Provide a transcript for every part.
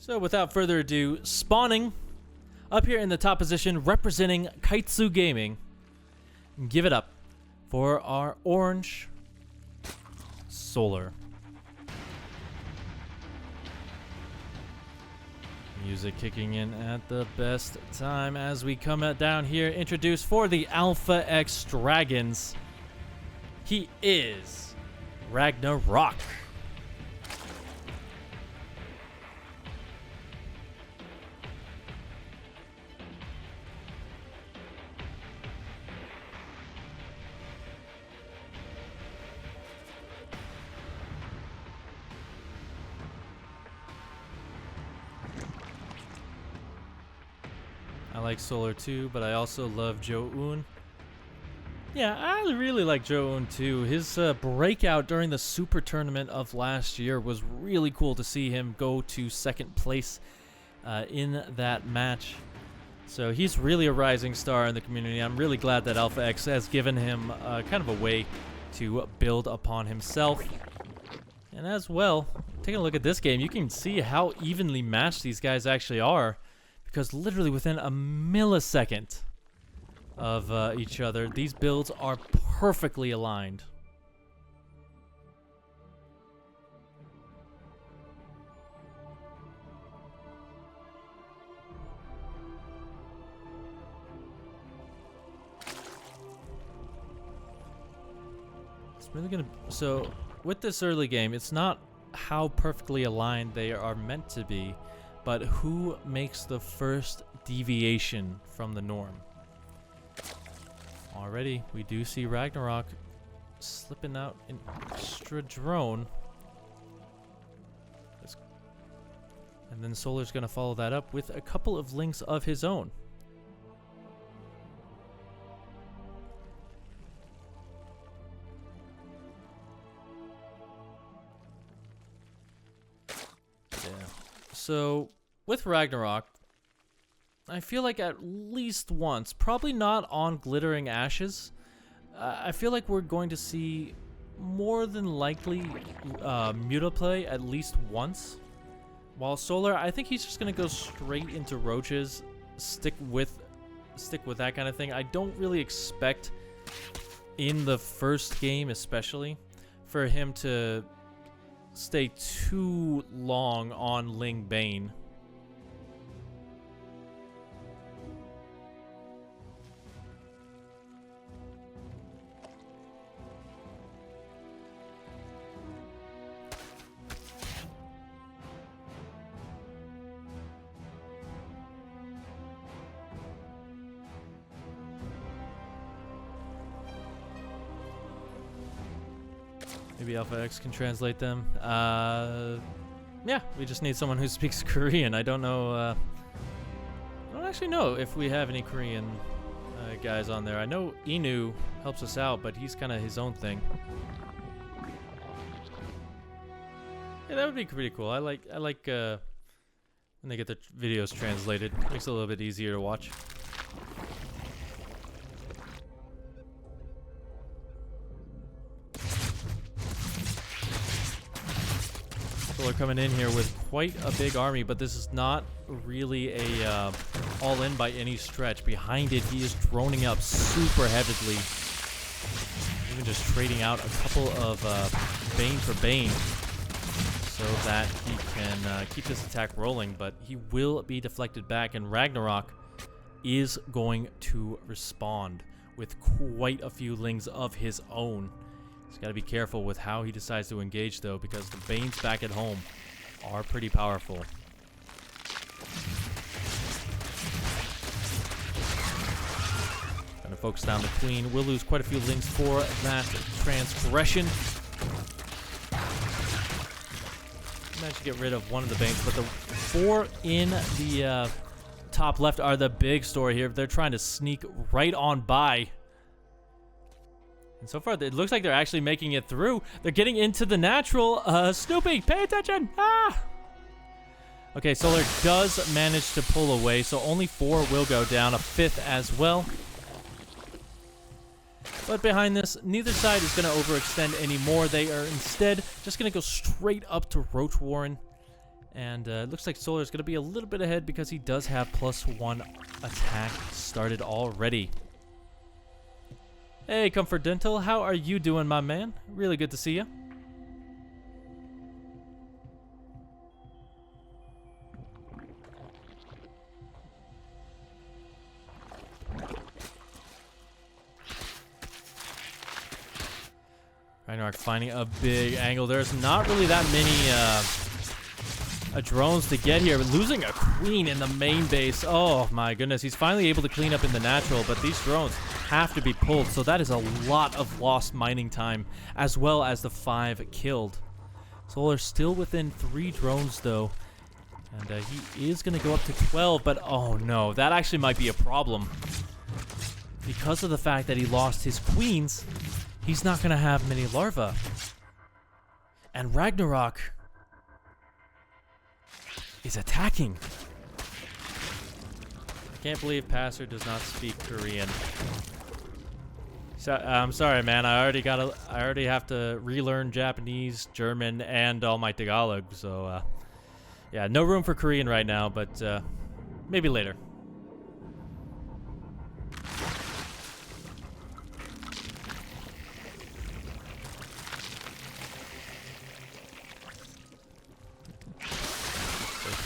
So without further ado, spawning up here in the top position, representing Kaitsu Gaming. Give it up for our orange Solar. Music kicking in at the best time as we come down here. Introduced for the Alpha X Dragons. He is RAGNAROK. I like Solar too, but I also love Zoun. Yeah, I really like Zoun too. His breakout during the Super Tournament of last year was really cool to see him go to second place in that match. So he's really a rising star in the community. I'm really glad that Alpha X has given him kind of a way to build upon himself. And as well, taking a look at this game, you can see how evenly matched these guys actually are. Because literally within a millisecond of each other, these builds are perfectly aligned. It's really gonna... So, with this early game, it's not how perfectly aligned they are meant to be, but who makes the first deviation from the norm? Already, we do see RAGNAROK slipping out an extra drone. And then Solar's going to follow that up with a couple of links of his own. So, with RAGNAROK, I feel like at least once, probably not on Glittering Ashes, I feel like we're going to see more than likely Mutaplay at least once. While Solar, I think he's just going to go straight into Roaches, stick with that kind of thing. I don't really expect, in the first game especially, for him to stay too long on Ling Bane. Maybe Alpha X can translate them. Yeah, we just need someone who speaks Korean. I don't know. I don't actually know if we have any Korean guys on there. I know Inu helps us out, but he's kind of his own thing. Yeah, that would be pretty cool. I like when they get the videos translated. Makes it a little bit easier to watch. Solar coming in here with quite a big army, but this is not really a all-in by any stretch. Behind it, he is droning up super heavily. Even just trading out a couple of Bane for Bane so that he can keep this attack rolling, but he will be deflected back, and RAGNAROK is going to respond with quite a few Lings of his own. He's got to be careful with how he decides to engage, though, because the Banes back at home are pretty powerful. Gonna focus down the Queen. We'll lose quite a few Lings for that transgression. Managed to get rid of one of the Banes, but the four in the top left are the big story here. They're trying to sneak right on by. And so far, it looks like they're actually making it through. They're getting into the natural. Snoopy, pay attention! Ah! Okay, Solar does manage to pull away, so only 4 will go down, a 5th as well. But behind this, neither side is going to overextend anymore. They are instead just going to go straight up to Roach Warren And it looks like Solar's going to be a little bit ahead because he does have +1 attack started already. Hey, Comfort Dental, how are you doing, my man? Really good to see you. RAGNAROK finding a big angle. There's not really that many drones to get here. But losing a queen in the main base. Oh my goodness. He's finally able to clean up in the natural, but these drones have to be pulled. So that is a lot of lost mining time, as well as the 5 killed. Solar still within 3 drones though. And he is going to go up to 12, but oh no, that actually might be a problem. Because of the fact that he lost his queens, he's not going to have many larvae. And RAGNAROK is attacking. I can't believe Passer does not speak Korean. So, I'm sorry, man. I already have to relearn Japanese, German, and all my Tagalog. So, yeah, no room for Korean right now, but maybe later.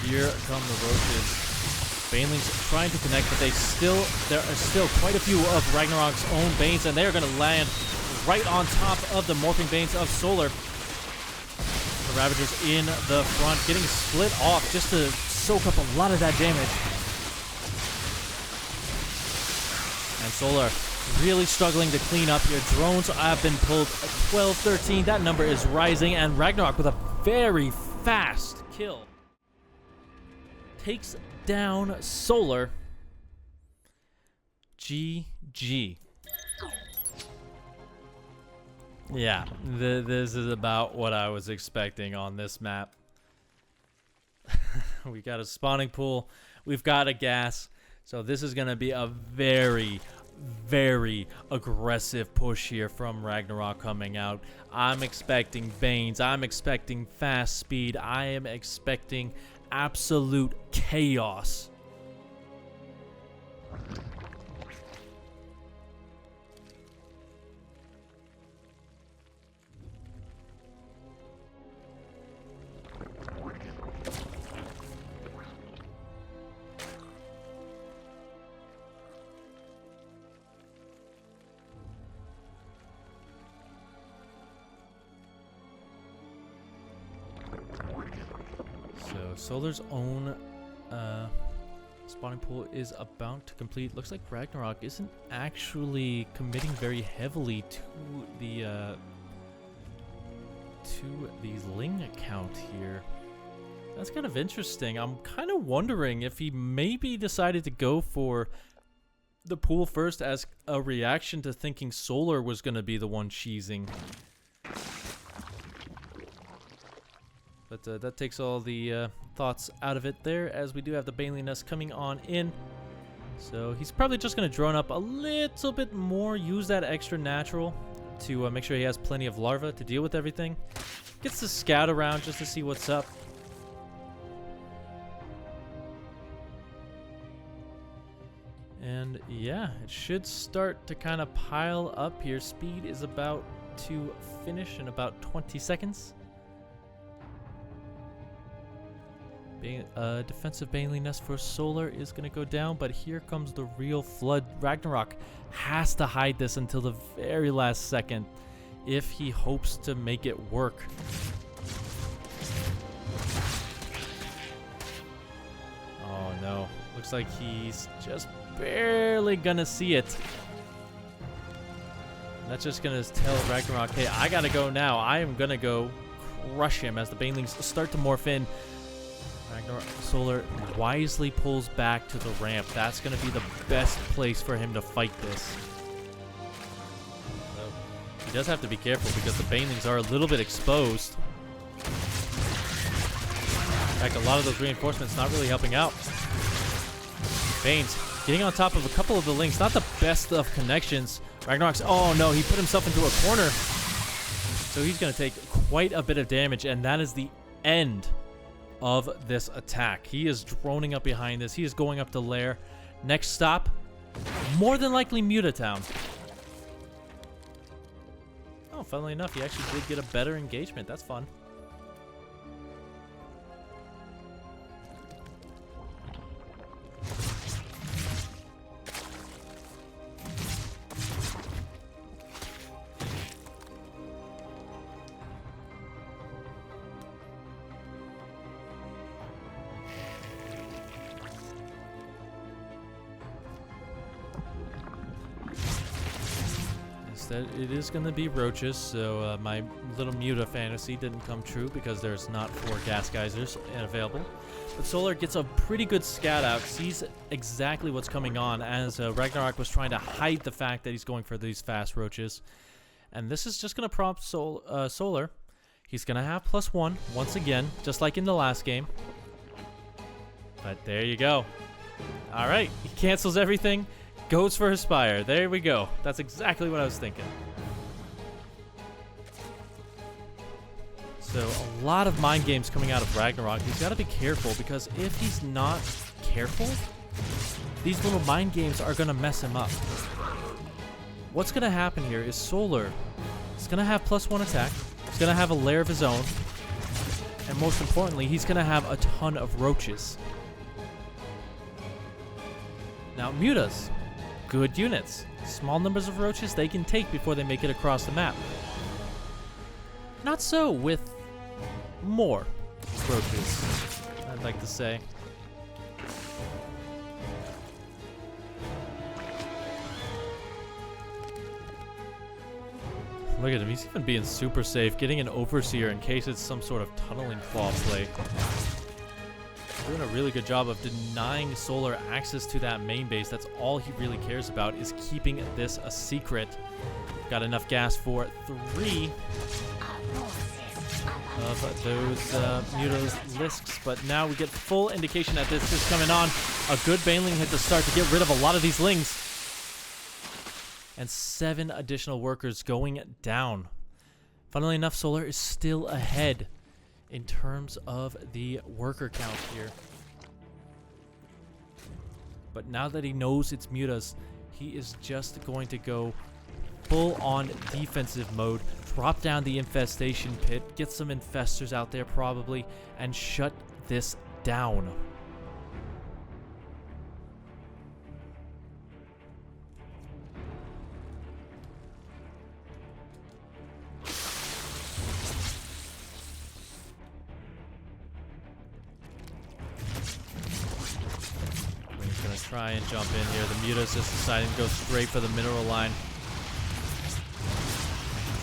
Here come the roaches. Banelings trying to connect, but there are still quite a few of RAGNAROK's own Banes, and they're going to land right on top of the morphing Banes of Solar. The Ravagers in the front, getting split off just to soak up a lot of that damage. And Solar really struggling to clean up here. Drones have been pulled 12, 13. That number is rising, and RAGNAROK with a very fast kill takes down Solar. GG. Yeah, this is about what I was expecting on this map. We got a spawning pool. We've got a gas. So this is going to be a very, very aggressive push here from RAGNAROK coming out. I'm expecting Banes. I'm expecting fast speed. I am expecting absolute chaos. Solar's own spawning pool is about to complete. Looks like RAGNAROK isn't actually committing very heavily to the Ling account here. That's kind of interesting. I'm kind of wondering if he maybe decided to go for the pool first as a reaction to thinking Solar was going to be the one cheesing. But that takes all the thoughts out of it there, as we do have the Baneling Nest coming on in. So he's probably just going to drone up a little bit more, use that extra natural to make sure he has plenty of larvae to deal with everything. Gets to scout around just to see what's up. And yeah, it should start to kind of pile up here. Speed is about to finish in about 20 seconds. Defensive Baneling Nest for Solar is going to go down, but here comes the real flood. RAGNAROK has to hide this until the very last second if he hopes to make it work. Oh no, looks like he's just barely going to see it. That's just going to tell RAGNAROK, hey, I got to go now. I am going to go crush him as the Banelings start to morph in. Solar wisely pulls back to the ramp. That's going to be the best place for him to fight this. So he does have to be careful because the Banelings are a little bit exposed. In fact, a lot of those reinforcements not really helping out. Banes getting on top of a couple of the links. Not the best of connections. RAGNAROK's, oh no, he put himself into a corner. So he's going to take quite a bit of damage, and that is the end of this attack. He is droning up behind this. He is going up to lair. Next stop, more than likely Mutatown. Oh, funnily enough, he actually did get a better engagement. That's fun. That it is going to be roaches, so my little Muta fantasy didn't come true because there's not 4 gas geysers available. But Solar gets a pretty good scout out, sees exactly what's coming on as RAGNAROK was trying to hide the fact that he's going for these fast roaches. And this is just going to prompt Solar. He's going to have +1 once again, just like in the last game. But there you go. All right, he cancels everything. Goes for his Spire. There we go. That's exactly what I was thinking. So a lot of mind games coming out of RAGNAROK. He's got to be careful because if he's not careful, these little mind games are going to mess him up. What's going to happen here is Solar is going to have +1 attack. He's going to have a lair of his own. And most importantly, he's going to have a ton of roaches. Now, Mutas. Good units. Small numbers of roaches they can take before they make it across the map. Not so with more roaches, I'd like to say. Look at him, he's even being super safe, getting an Overseer in case it's some sort of tunneling claw play. Doing a really good job of denying Solar access to that main base. That's all he really cares about, is keeping this a secret. Got enough gas for 3 of those Mutalisks, but now we get full indication that this is coming on. A good Baneling hit to start to get rid of a lot of these Lings. And 7 additional workers going down. Funnily enough, Solar is still ahead in terms of the worker count here. But now that he knows it's Mutas, he is just going to go full-on defensive mode, drop down the infestation pit, get some infestors out there probably, and shut this down. Try and jump in here. The Mutas just deciding to go straight for the mineral line.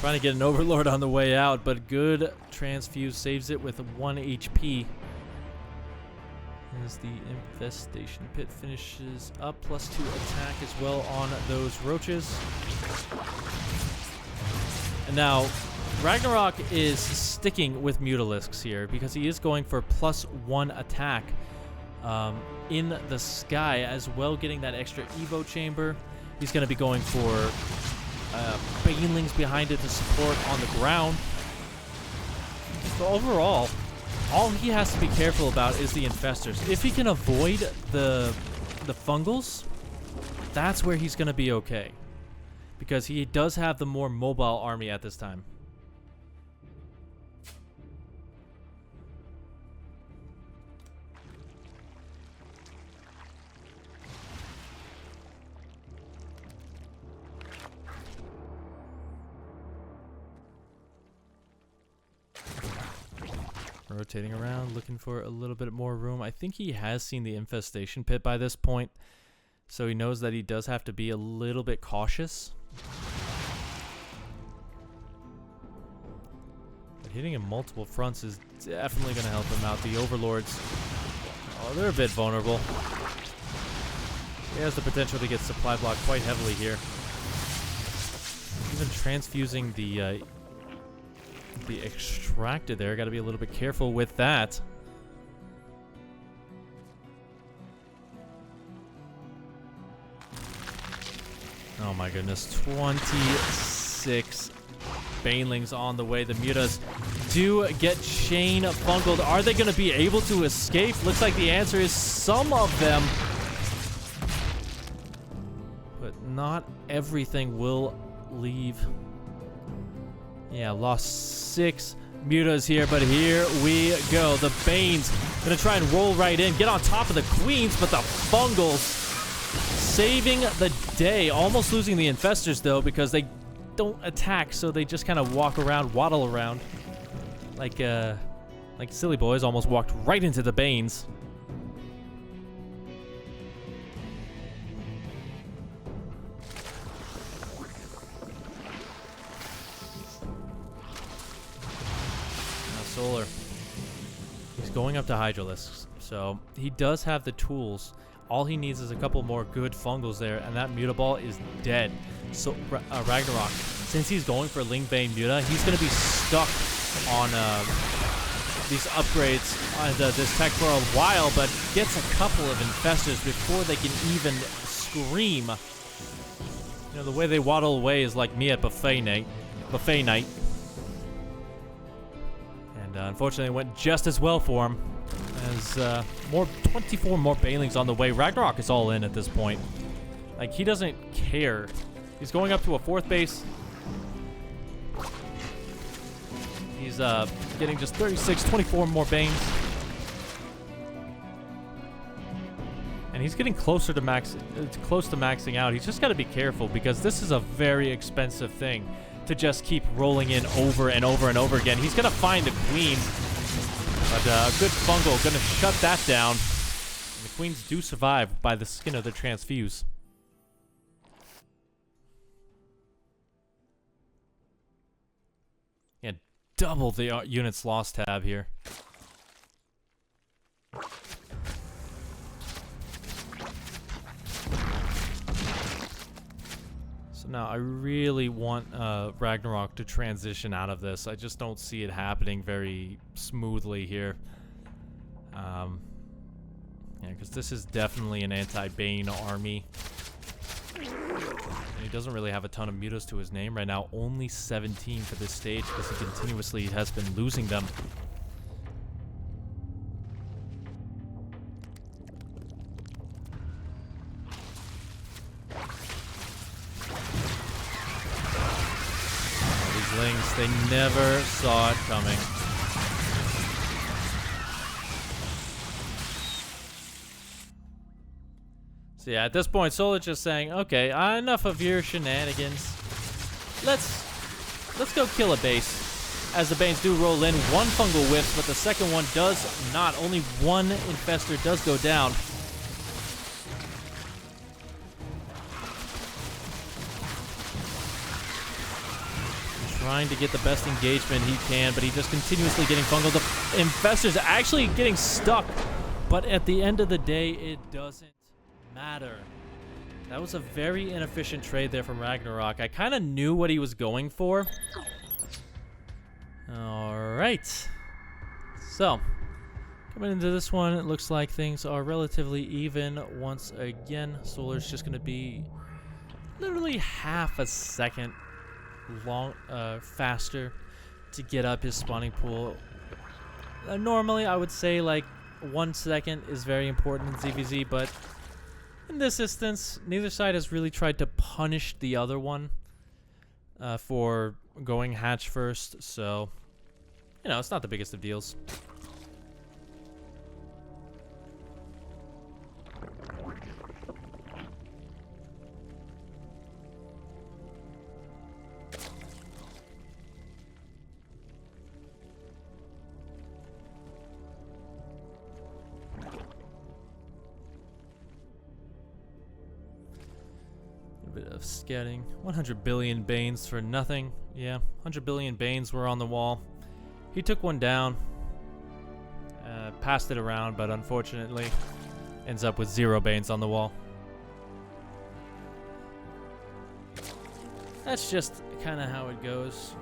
Trying to get an Overlord on the way out, but good transfuse saves it with 1 HP. As the infestation pit finishes up, +2 attack as well on those roaches. And now RAGNAROK is sticking with Mutalisks here because he is going for +1 attack. In the sky as well, getting that extra Evo chamber. He's going to be going for Banelings behind it to support on the ground. So overall, all he has to be careful about is the infestors. If he can avoid the fungals, that's where he's going to be okay. Because he does have the more mobile army at this time. Rotating around, looking for a little bit more room. I think he has seen the infestation pit by this point, so he knows that he does have to be a little bit cautious. But hitting him multiple fronts is definitely going to help him out. The Overlords, oh, they're a bit vulnerable. He has the potential to get supply blocked quite heavily here. Even transfusing the extracted there. Got to be a little bit careful with that. Oh my goodness, 26 Banelings on the way. The Mutas do get chain fungled. Are they going to be able to escape? Looks like the answer is some of them. But not everything will leave. Yeah, lost 6 mutas here, but here we go. The Banes gonna try and roll right in, get on top of the Queens, but the Fungals saving the day. Almost losing the Infestors, though, because they don't attack, so they just kind of walk around, waddle around. Like silly boys almost walked right into the Banes. Solar. He's going up to Hydralisks, so he does have the tools. All he needs is a couple more good Fungals there, and that Mutaball is dead. So Ragnarok, since he's going for Lingbane Muta, he's going to be stuck on these upgrades on this tech for a while, but gets a couple of Infestors before they can even scream. You know, the way they waddle away is like me at buffet night. And unfortunately, it went just as well for him. As 24 more Banelings on the way. Ragnarok is all in at this point. Like, he doesn't care. He's going up to a 4th base. He's getting just 24 more Banes. And he's getting closer to maxing out. He's just got to be careful, because this is a very expensive thing to just keep rolling in over and over and over again. He's going to find the Queen, but a good Fungal going to shut that down. And the Queens do survive by the skin of their transfuse. Yeah, double the units lost tab here. So now I really want Ragnarok to transition out of this. I just don't see it happening very smoothly here. Yeah, because this is definitely an anti-Bane army. And he doesn't really have a ton of mutas to his name right now. Only 17 for this stage, because he continuously has been losing them. Lings, they never saw it coming. So yeah, at this point, Solar's just saying, okay, enough of your shenanigans. Let's go kill a base. As the Banes do roll in, 1 Fungal whiffs, but the second one does not. Only 1 Infestor does go down. Trying to get the best engagement he can, but he just continuously getting fungal. The Infestor's actually getting stuck, but at the end of the day, it doesn't matter. That was a very inefficient trade there from Ragnarok. I kind of knew what he was going for. All right. So, coming into this one, it looks like things are relatively even once again. Solar's just going to be literally half a second faster to get up his spawning pool. Normally, I would say like 1 second is very important in ZVZ, but in this instance, neither side has really tried to punish the other one for going hatch first, so, you know, it's not the biggest of deals. Bit of scatting. 100 billion Banes for nothing. Yeah, 100 billion Banes were on the wall. He took one down, passed it around, but unfortunately ends up with 0 Banes on the wall. That's just kind of how it goes.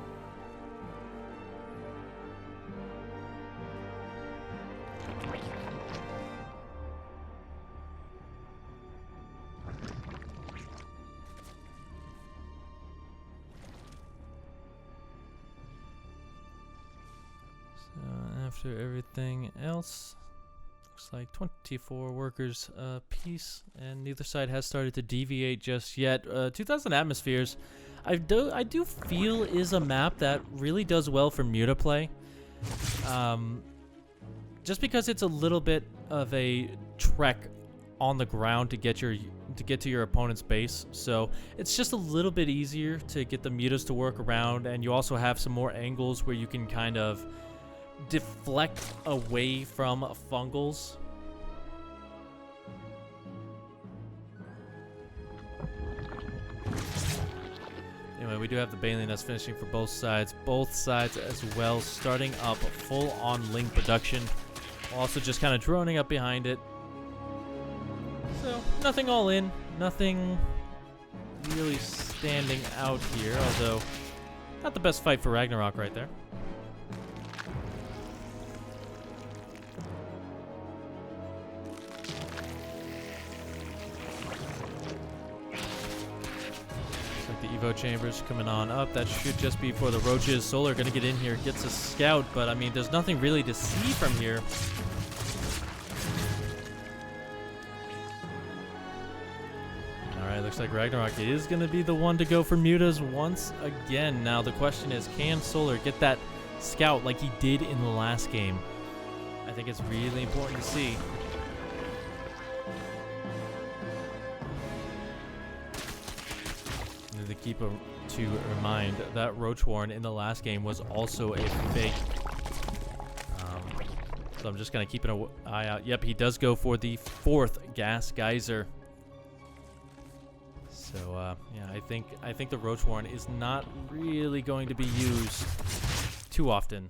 After everything else, looks like 24 workers apiece, and neither side has started to deviate just yet. 2,000 atmospheres, I do feel is a map that really does well for mutaplay. Just because it's a little bit of a trek on the ground to get to your opponent's base, so it's just a little bit easier to get the mutas to work around, and you also have some more angles where you can kind of deflect away from fungals. Anyway, we do have the Baneling that's finishing for both sides as well, starting up full-on Ling production, also just kind of droning up behind it. So, nothing all in, nothing really standing out here, although not the best fight for RAGNAROK right there. Like the Evo chambers coming on up, that should just be for the roaches. Solar gonna get in here, gets a scout, but I mean, there's nothing really to see from here. Alright, looks like RAGNAROK is going to be the one to go for mutas once again. Now, the question is, can Solar get that scout like he did in the last game? I think it's really important to see. To keep to remind that Roach Warren in the last game was also a fake. So I'm just going to keep an eye out. Yep, he does go for the 4th gas geyser. So, yeah, I think the Roach Warren is not really going to be used too often.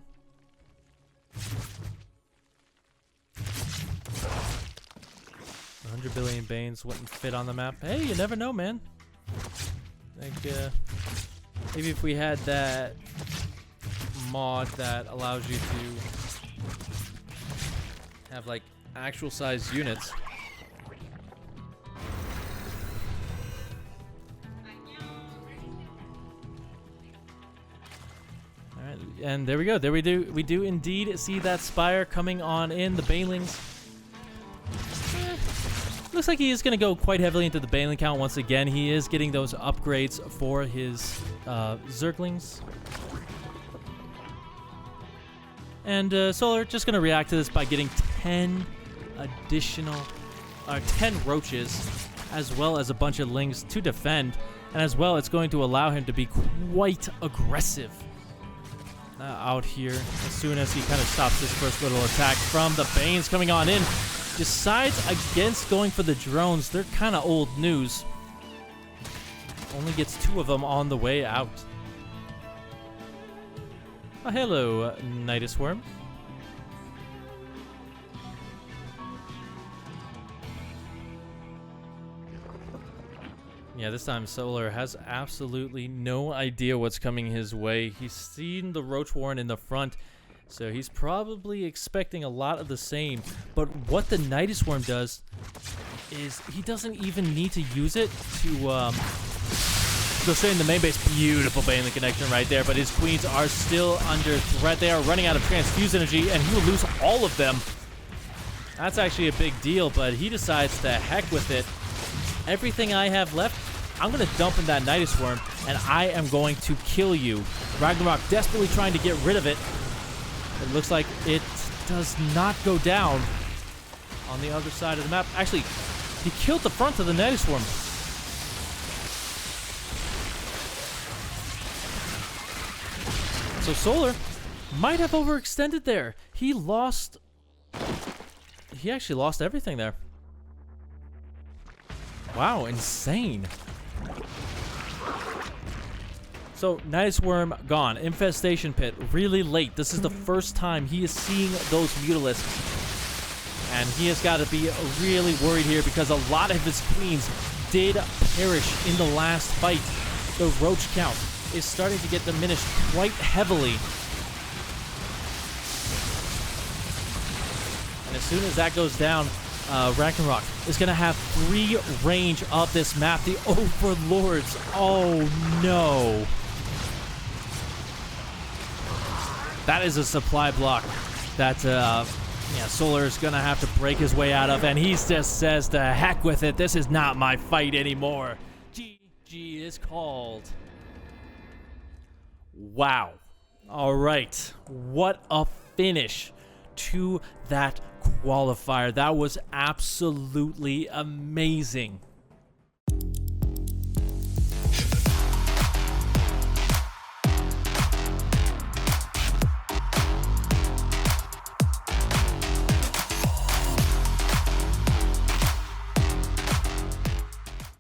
100 billion Banes wouldn't fit on the map. Hey, you never know, man. Like, maybe if we had that mod that allows you to have, like, actual size units. And there we go. There we do indeed see that Spire coming on in. The Banelings. Looks like he is going to go quite heavily into the Baneling count once again. He is getting those upgrades for his Zerglings. And Solar just going to react to this by getting 10 roaches, as well as a bunch of Lings to defend. And as well, it's going to allow him to be quite aggressive out here as soon as he kind of stops his first little attack from the Banes coming on in. Decides against going for the drones. They're kind of old news. Only gets 2 of them on the way out. Oh, hello, Nidus Worm. Yeah, this time Solar has absolutely no idea what's coming his way. He's seen the Roach Warren in the front, so he's probably expecting a lot of the same. But what the Nidus Worm does is he doesn't even need to use it to go straight in the main base. Beautiful Baneling connection right there, but his queens are still under threat. They are running out of transfuse energy, and he will lose all of them. That's actually a big deal, but he decides to heck with it. Everything I have left, I'm going to dump in that Nidus Worm, and I am going to kill you. RAGNAROK desperately trying to get rid of it. It looks like it does not go down on the other side of the map. Actually, he killed the front of the Nidus Worm. So Solar might have overextended there. He actually lost everything there. Wow, insane. So, Nidus Worm gone. Infestation Pit, really late. This is the first time he is seeing those Mutalisks. And he has got to be really worried here because a lot of his queens did perish in the last fight. The roach count is starting to get diminished quite heavily. And as soon as that goes down, RAGNAROK is going to have free range of this map. The Overlords. Oh, no. That is a supply block that Solar is going to have to break his way out of, and he just says, to heck with it, this is not my fight anymore. GG is called. Wow. All right. What a finish to that qualifier. That was absolutely amazing.